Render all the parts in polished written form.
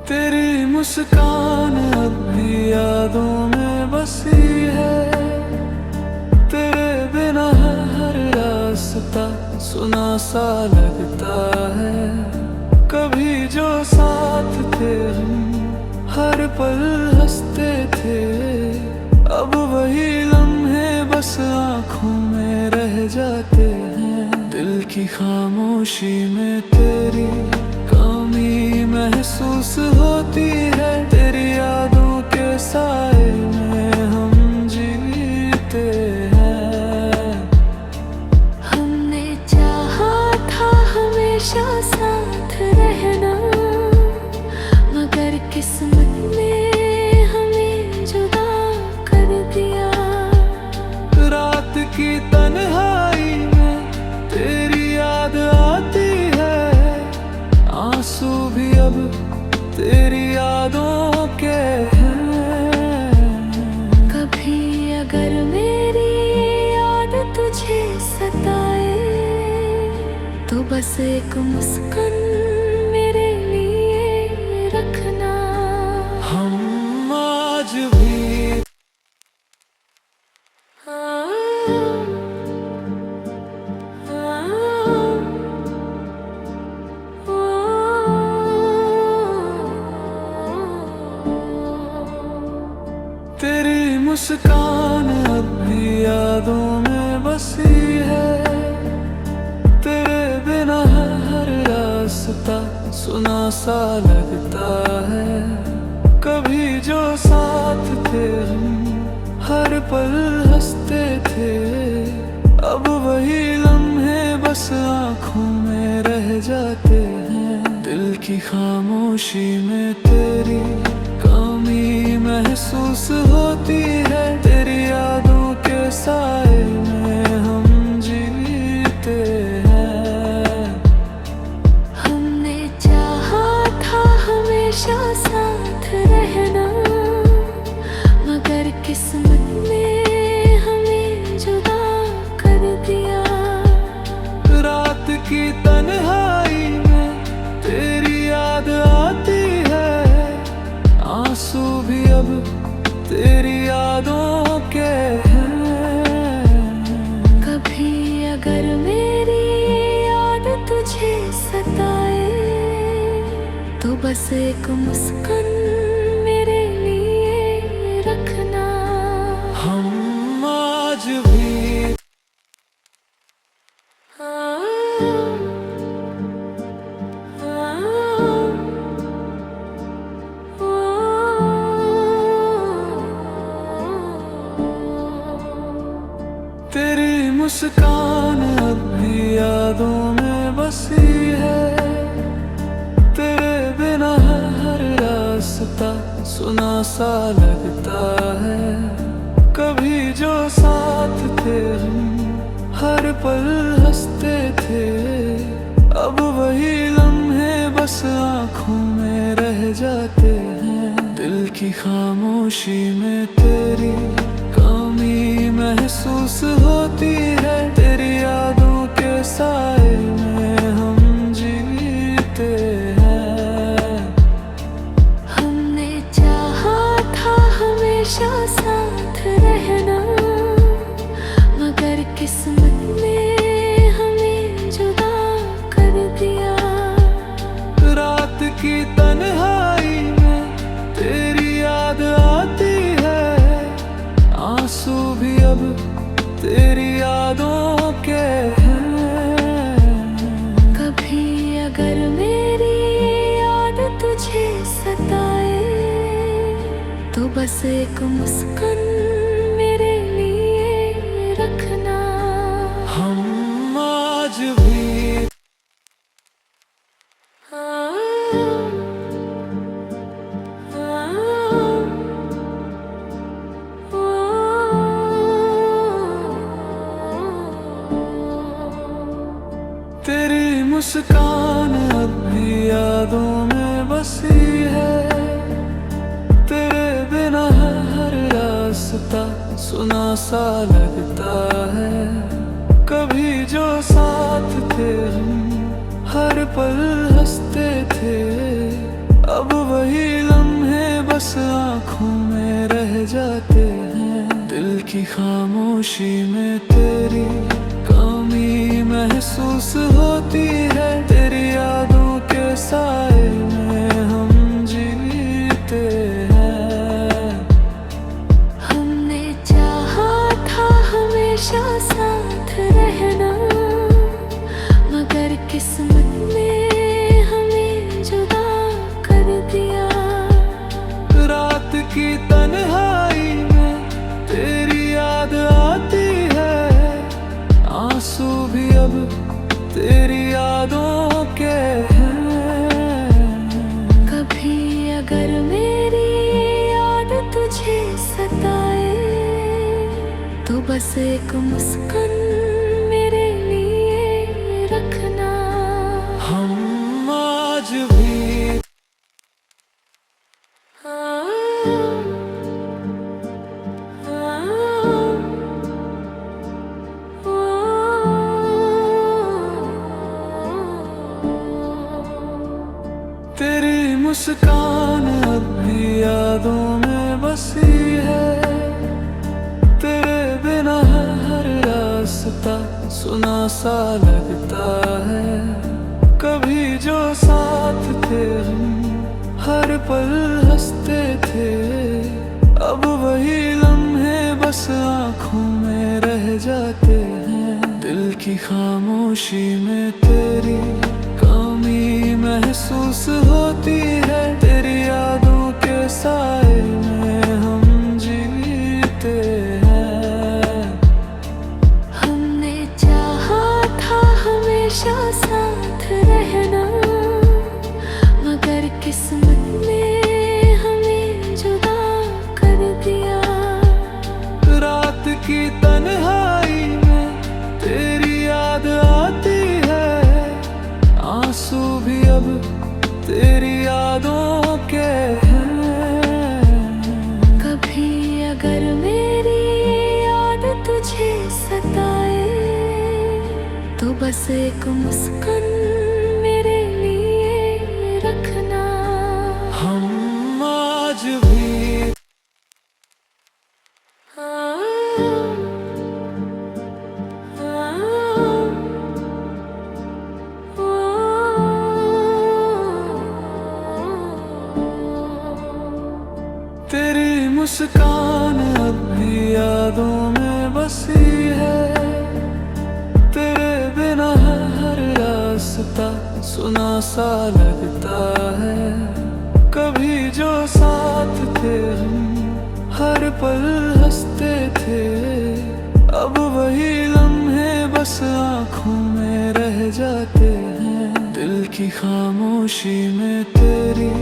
तेरी मुस्कान अब भी यादों में बसी है। तेरे बिना हर रास्ता सुना सा लगता है। कभी जो साथ थे हम, हर पल हंसते थे। अब वही लम्हे बस आँखों में रह जाते हैं। दिल की खामोशी में तेरी कमी महसूस होती है। तेरी यादों के साए में हम जीते हैं। हमने चाहा था हमेशा साथ रहना, मगर किस्मत ने हमें जुदा कर दिया। रात की तन्हाई में तेरी याद आती है। आंसू भी अब तेरी यादों के हैं। कभी अगर मेरी याद तुझे सताए, तो बस एक मुस्कान मेरे लिए रखना। हम आज भी तेरी मुस्कान अब भी यादों में बसी है। तेरे बिना हर रास्ता सुना सा लगता है। कभी जो साथ थे हम, हर पल हंसते थे। अब वही लम्हे बस आँखों में रह जाते हैं। दिल की खामोशी में तेरी कमी महसूस होती है। तेरी यादों के साए में हम जीते हैं। हमने चाहा था हमेशा साथ रहना, मगर किस्मत ने हमें जुदा कर दिया। रात की तन्हाई में तेरी याद आती है। आंसू भी अब तेरी यादों के हैं। कभी अगर मेरी याद तुझे सताए, तो बस एक मुस्कान मेरे लिए रखना। हम आज भी तेरी मुस्कान अब भी यादों में बसी है। तेरे बिना हर रास्ता सुना सा लगता है। कभी जो साथ थे हम, हर पल हंसते थे। अब वही लम्हे बस आँखों में रह जाते हैं। दिल की खामोशी में तेरी कमी महसूस होती है। तेरी यादों के साए में हम जीते हैं। हमने चाहा था हमेशा साथ रहना, मगर किस्मत ने हमें जुदा कर दिया। रात की तन्हाई में तेरी याद आती है। आंसू भी अब तेरी यादों के हैं। कभी अगर मेरी याद तुझे सताए, तो बस एक मुस्कान मेरे लिए रखना। हम आज भी तेरी मुस्कान अब भी यादों में बसी है। तेरे बिना हर सा लगता है। कभी जो साथ थे हम, हर पल हंसते थे, अब वही लम्हे बस आँखों में रह जाते हैं। दिल की खामोशी में तेरी कमी महसूस होती है, तेरी यादों के साए में हम जीते हैं। हमने चाहा था हमेशा साथ रहना, मगर किस्मत ने हमें जुदा कर दिया। रात की तन्हाई में तेरी याद आती है, आंसू भी अब तेरी यादों के हैं। कभी अगर मेरी याद तुझे सताए, तो बस एक मुस्कान मेरे लिए रखना। हम आज भी तेरी मुस्कान अब भी यादों में बसी है। तेरे बिना हर रास्ता सुना सा लगता है। कभी जो साथ थे हम, हर पल हंसते थे, अब वही लम्हे बस आँखों में रह जाते हैं। दिल की खामोशी में तेरी कमी महसूस होती है, तेरी यादों के साए में हम जीते हैं। हमने चाहा था हमेशा साथ रहना, मगर किस्मत ने हमें जुदा कर दिया। रात की तन्हाई में तेरी याद आती है, आंसू भी अब तेरी यादों के हैं। कभी अगर मेरी याद तुझे सताए, तो बस एक मुस्कान मेरे लिए रखना। हम आज भी तेरी मुस्कान अब भी यादों में बसी है। तेरे बिना हर रास्ता सुना सा लगता है। कभी जो साथ थे हम, हर पल हंसते थे, अब वही लम्हे बस आँखों में रह जाते हैं। दिल की खामोशी में तेरी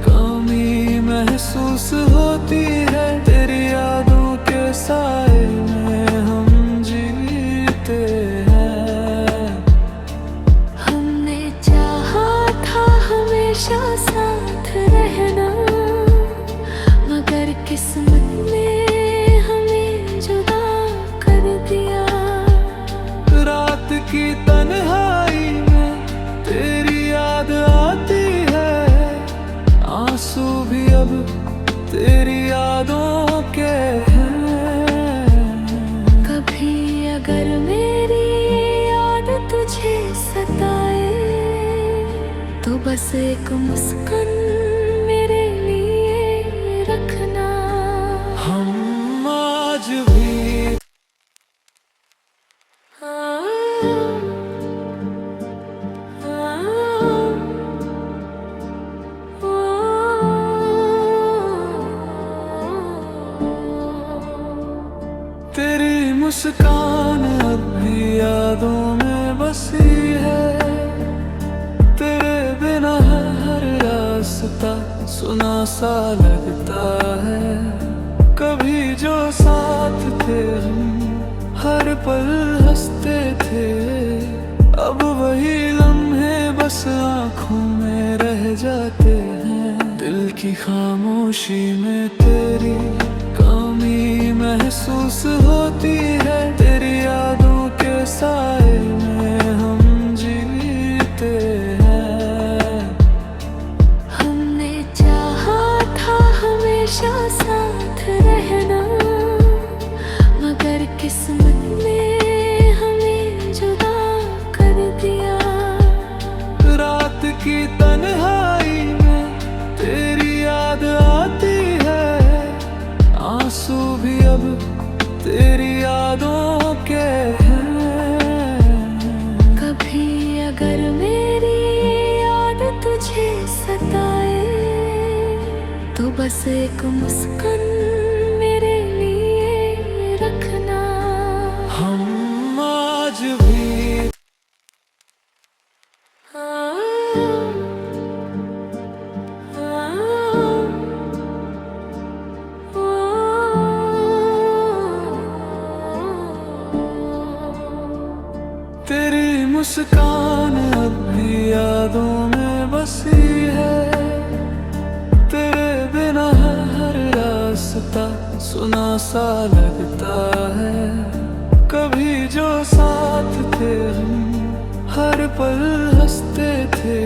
कमी महसूस होती है, तेरी यादों के साए में हम जीते हैं। हमने चाहा था हमेशा साथ रहना, मगर किस्मत ने हमें जुदा कर दिया। रात की तन्हाई में तेरी याद आती है, आंसू भी अब तेरी यादों के हैं। कभी अगर मेरी याद तुझे सताए, तो बस एक मुस्कान मेरे लिए रखना। हम आज भी तेरी मुस्कान अब भी यादों में बसी है। तेरे बिना हर रास्ता सुना सा लगता है। कभी जो साथ थे हम, हर पल हंसते थे, अब वही लम्हे बस आँखों में रह जाते हैं। दिल की खामोशी में तेरी कमी कमी महसूस होती है, तेरी यादों के साए में हम जीते हैं। हमने चाहा था हमेशा साथ रहना, मगर किस्मत ने हमें जुदा कर दिया। रात की तन्हाई में तेरी याद आती है, आंसू भी अब तेरी यादों के हैं। कभी अगर मेरी याद तुझे सताए, तो बस एक मुस्कान मेरे लिए रखना। हम आज भी तेरी मुस्कान अब भी यादों में बसी है, तेरे बिना हर रास्ता सुना सा लगता है। कभी जो साथ थे हम, हर पल हंसते थे,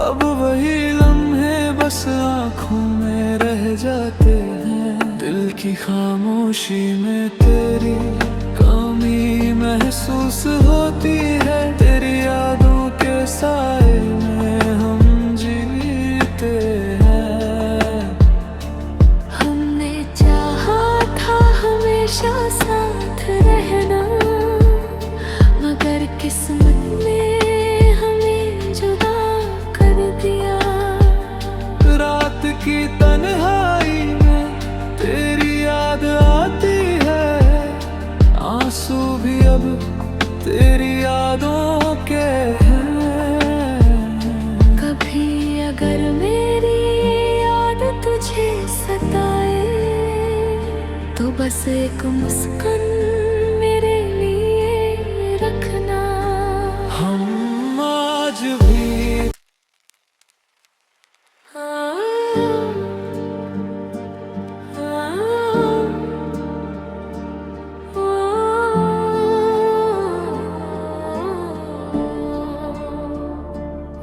अब वही लम्हे बस आँखों में रह जाते हैं। दिल की खामोशी में तेरी कमी महसूस होती है, तेरी यादों के साए में हम जीते हैं। हमने चाहा था हमेशा साथ रहना, मगर किस्मत ने हमें जुदा कर दिया। रात की तन्हाई में तेरी याद आती है, आंसू भी अब तेरी यादों के हैं। कभी अगर मेरी याद तुझे सताए, तो बस एक मुस्कान मेरे लिए रखना। हम आज भी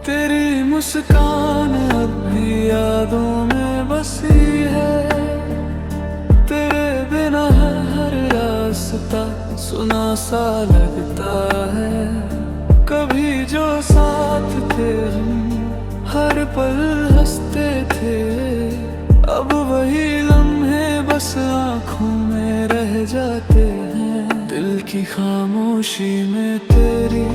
तेरी मुस्कान अब भी यादों में बसी है, तेरे बिना हर रास्ता सुना सा लगता है। कभी जो साथ थे हम, हर पल हंसते थे, अब वही लम्हे बस आँखों में रह जाते हैं। दिल की खामोशी में तेरी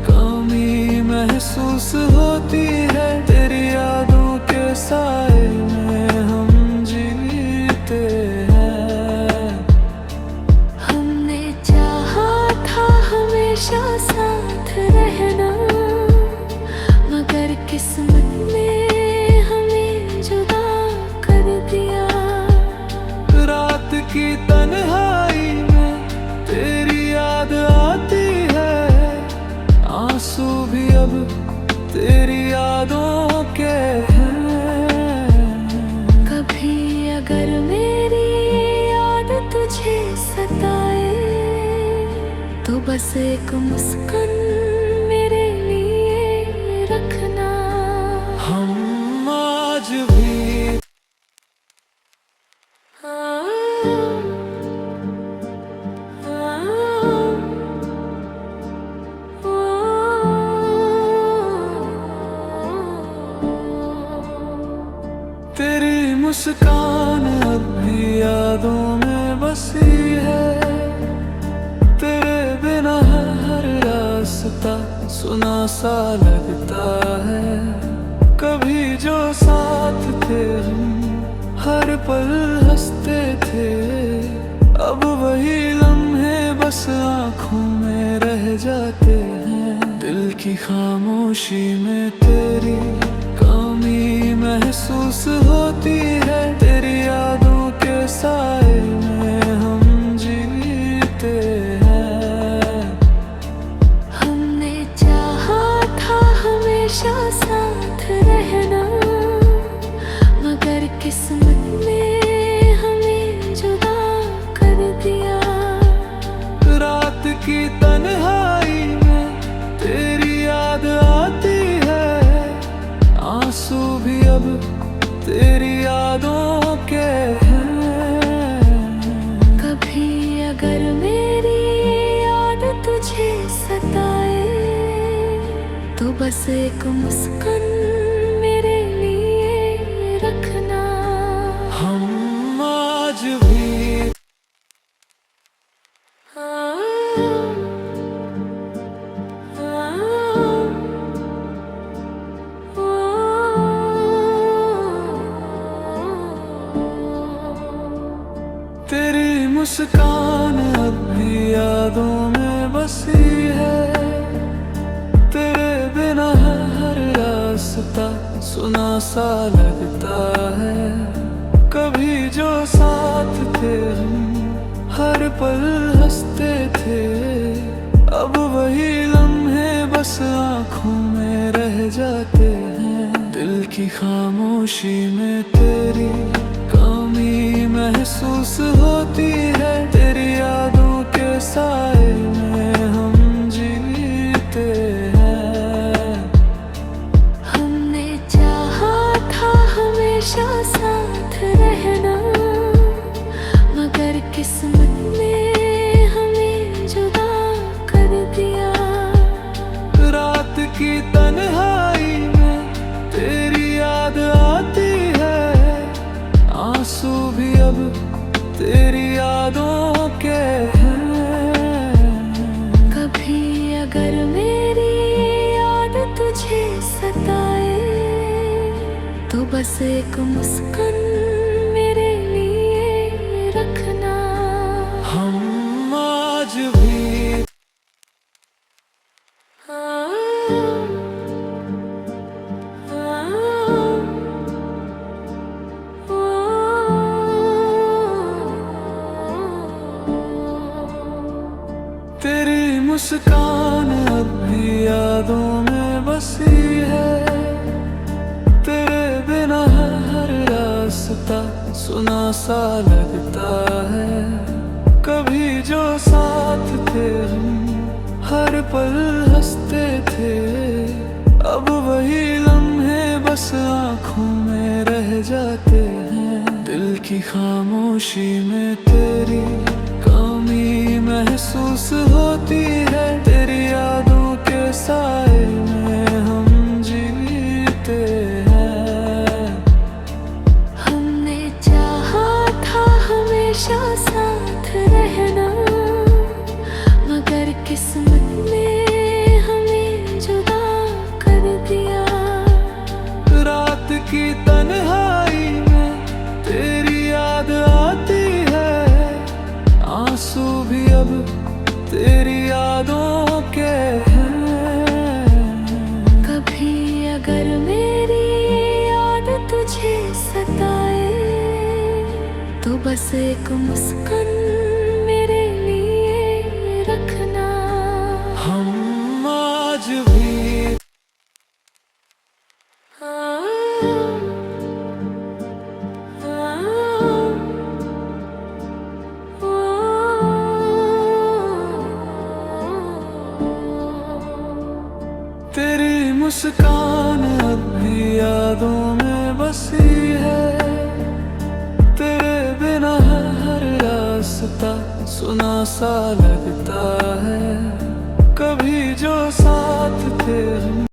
कमी महसूस होती है, तेरी यादों के साए में हम जीते हैं। हमने चाहा था हमेशा साथ रहना, मगर किस्मत ने हमें जुदा कर दिया। रात की तन्हाई में तेरी याद आती है, आंसू भी अब तेरी यादों के हैं। कभी अगर मेरी याद तुझे सताए, तो बस एक मुस्कान मेरे लिए रखना। हम आज भी तेरी मुस्कान अब भी यादों में बसी है, तेरे बिना हर रास्ता सुना सा लगता है। कभी जो साथ थे हम, हर पल हंसते थे, अब वही लम्हे बस आँखों में रह जाते हैं। दिल की खामोशी में तेरी कमी महसूस होती है, तेरी यादों के साए में हम जीते हैं। हमने चाहा था हमेशा साथ रहना, मगर किस्मत ने हमें जुदा यादों के हैं। कभी अगर मेरी याद तुझे सताए तो बस एक मुस्कान मेरे लिए रखना। हम आज भी तेरी मुस्कान अब भी यादों में बसी है। तेरे बिना हर रास्ता सुना सा लगता है। कभी जो साथ थे हम हर पल हंसते थे, अब वही लम्हे बस आँखों में रह जाते हैं। दिल की खामोशी में तेरी कमी महसूस होती है। तेरी यादों के साए में हम जीते हैं। हमने चाहा था हमेशा साथ रहना, मगर किस्मत ने हमें जुदा कर दिया। रात की तन्हाई में तेरी याद आती है। आंसू भी अब तेरी यादों के हैं। कभी अगर मेरी याद तुझे सताए तो बस एक मुस्कान मेरे लिए रखना। हम आज भी तेरी मुस्कान अब भी यादों में बसी है। तेरे बिना हर रास्ता सुना सा लगता है। कभी जो साथ थे हम हर पल हंसते थे, अब वही लम्हे बस आँखों में रह जाते हैं। दिल की खामोशी में तेरी कमी महसूस होती है। तेरी यादों के साए में हम जीते हैं। हमने चाहा था हमेशा साथ रहना, मगर किस्मत ने हमें जुदा कर दिया। रात की तन्हाई में तेरी याद आती है। आंसू भी अब तेरी यादों के हैं। कभी अगर मेरी याद तुझे सताए तो बस एक मुस्कान मेरे लिए रखना। हम आज भी तेरी मुस्कान अब भी यादों में बसी है। तेरे बिना हर रास्ता सुना सा लगता है।